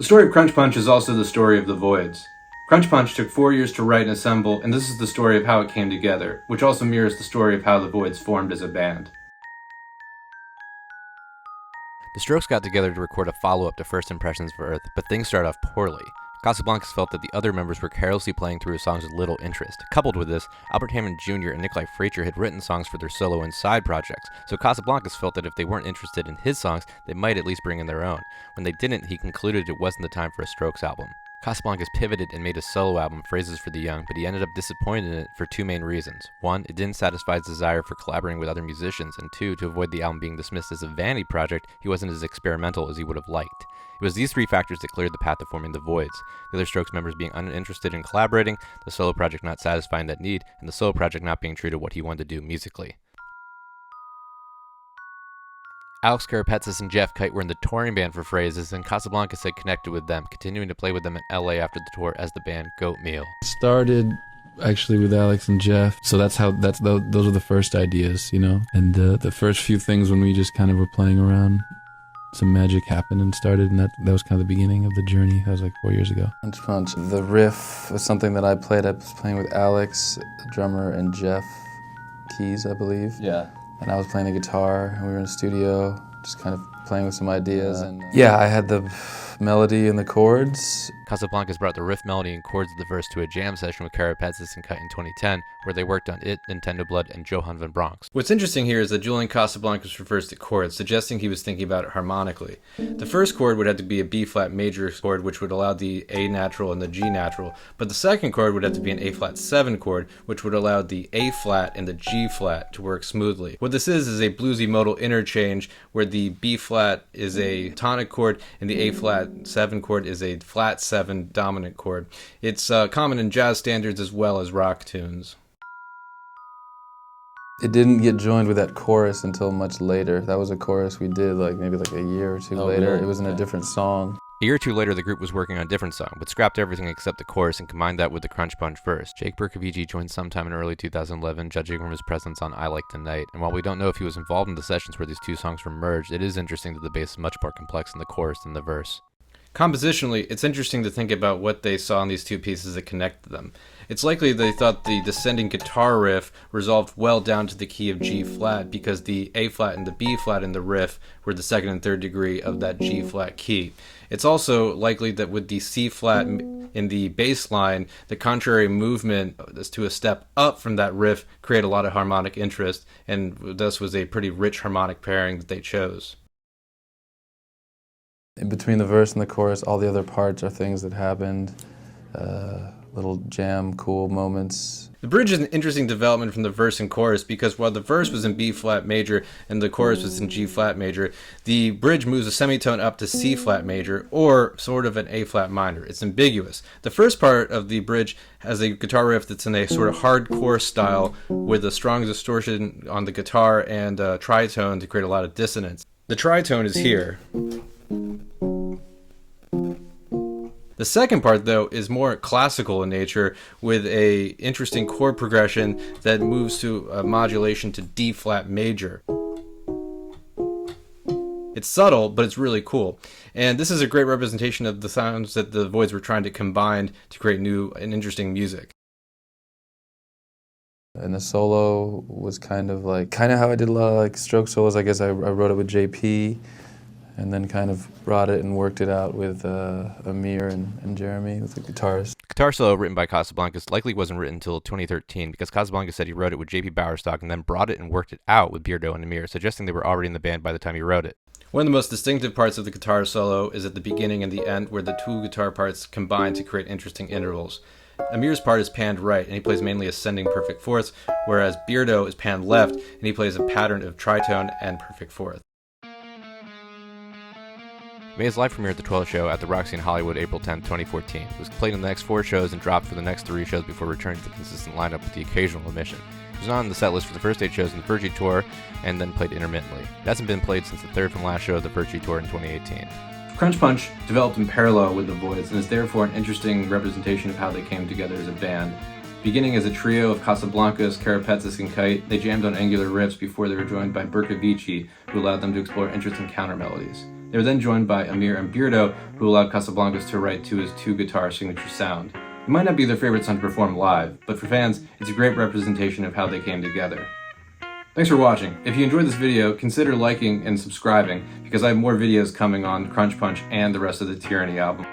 The story of Crunch Punch is also the story of the Voidz. Crunch Punch took 4 years to write and assemble, and this is the story of how it came together, which also mirrors the story of how the Voidz formed as a band. The Strokes got together to record a follow-up to First Impressions of Earth, but things started off poorly. Casablancas felt that the other members were carelessly playing through his songs with little interest. Coupled with this, Albert Hammond Jr. and Nikolai Fraiture had written songs for their solo and side projects, so Casablancas felt that if they weren't interested in his songs, they might at least bring in their own. When they didn't, he concluded it wasn't the time for a Strokes album. Casablancas pivoted and made a solo album, Phrases for the Young, but he ended up disappointed in it for two main reasons. One, it didn't satisfy his desire for collaborating with other musicians, and two, to avoid the album being dismissed as a vanity project, he wasn't as experimental as he would have liked. It was these three factors that cleared the path to forming the Voidz, the other Strokes members being uninterested in collaborating, the solo project not satisfying that need, and the solo project not being true to what he wanted to do musically. Alex Karapetsis and Jeff Kite were in the touring band for Phrases, and Casablancas had connected with them, continuing to play with them in LA after the tour as the band Goat Meal. Started actually with Alex and Jeff, so those are the first ideas, you know. And the first few things when we just kind of were playing around, some magic happened and started, and that was kind of the beginning of the journey. That was like 4 years ago. Punch Punch. The riff was something that I played. I was playing with Alex, the drummer, and Jeff keys, I believe. Yeah. And I was playing the guitar, and we were in the studio, just kind of playing with some ideas. And yeah, I had the melody and the chords. Casablancas brought the riff, melody, and chords of the verse to a jam session with Karapetsis and Kite in 2010, where they worked on It, Nintendo Blood, and Johann van Bronx. What's interesting here is that Julian Casablancas refers to chords, suggesting he was thinking about it harmonically. The first chord would have to be a B-flat major chord, which would allow the A natural and the G natural, but the second chord would have to be an A-flat 7 chord, which would allow the A-flat and the G-flat to work smoothly. What this is a bluesy modal interchange, where the B-flat is a tonic chord and the A-flat 7 chord is a flat 7 dominant chord. It's common in jazz standards as well as rock tunes. It didn't get joined with that chorus until much later. That was a chorus we did maybe a year or two later. Really? It was in a different song. A year or two later, the group was working on a different song, but scrapped everything except the chorus and combined that with the Crunch Punch verse. Jake bVII joined sometime in early 2011, judging from his presence on I Like Tonight, and while we don't know if he was involved in the sessions where these two songs were merged, it is interesting that the bass is much more complex in the chorus than the verse. Compositionally, it's interesting to think about what they saw in these two pieces that connected them. It's likely they thought the descending guitar riff resolved well down to the key of G flat because the A flat and the B flat in the riff were the second and third degree of that G flat key. It's also likely that with the C flat in the bass line, the contrary movement as to a step up from that riff created a lot of harmonic interest, and thus was a pretty rich harmonic pairing that they chose. In between the verse and the chorus, all the other parts are things that happened, little jam, cool moments. The bridge is an interesting development from the verse and chorus because while the verse was in B flat major and the chorus was in G flat major, the bridge moves a semitone up to C flat major or sort of an A flat minor. It's ambiguous. The first part of the bridge has a guitar riff that's in a sort of hardcore style with a strong distortion on the guitar and a tritone to create a lot of dissonance. The tritone is here. The second part, though, is more classical in nature with a interesting chord progression that moves to a modulation to D flat major. It's subtle, but it's really cool. And this is a great representation of the sounds that the Voidz were trying to combine to create new and interesting music. And the solo was kind of how I did a lot of stroke solos. I guess I wrote it with JP. And then kind of brought it and worked it out with Amir and Jeremy, with the guitarists. Guitar solo written by Casablancas likely wasn't written until 2013 because Casablancas said he wrote it with JP Bowerstock and then brought it and worked it out with Beardo and Amir, suggesting they were already in the band by the time he wrote it. One of the most distinctive parts of the guitar solo is at the beginning and the end where the two guitar parts combine to create interesting intervals. Amir's part is panned right and he plays mainly ascending perfect fourths, whereas Beardo is panned left and he plays a pattern of tritone and perfect fourth. Made his live premiere at the 12th show at the Roxy in Hollywood April 10, 2014. It was played in the next 4 shows and dropped for the next 3 shows before returning to the consistent lineup with the occasional omission. It was on the set list for the first 8 shows in the bVII tour and then played intermittently. It hasn't been played since the third from last show of the bVII tour in 2018. Crunch Punch developed in parallel with the Voidz and is therefore an interesting representation of how they came together as a band. Beginning as a trio of Casablancas, Karapetsis, and Kite, they jammed on angular riffs before they were joined by bVII, who allowed them to explore interesting counter melodies. They were then joined by Amir and Beardo, who allowed Casablancas to write to his two-guitar signature sound. It might not be their favorite song to perform live, but for fans, it's a great representation of how they came together. Thanks for watching. If you enjoyed this video, consider liking and subscribing, because I have more videos coming on Crunch Punch and the rest of the Tyranny album.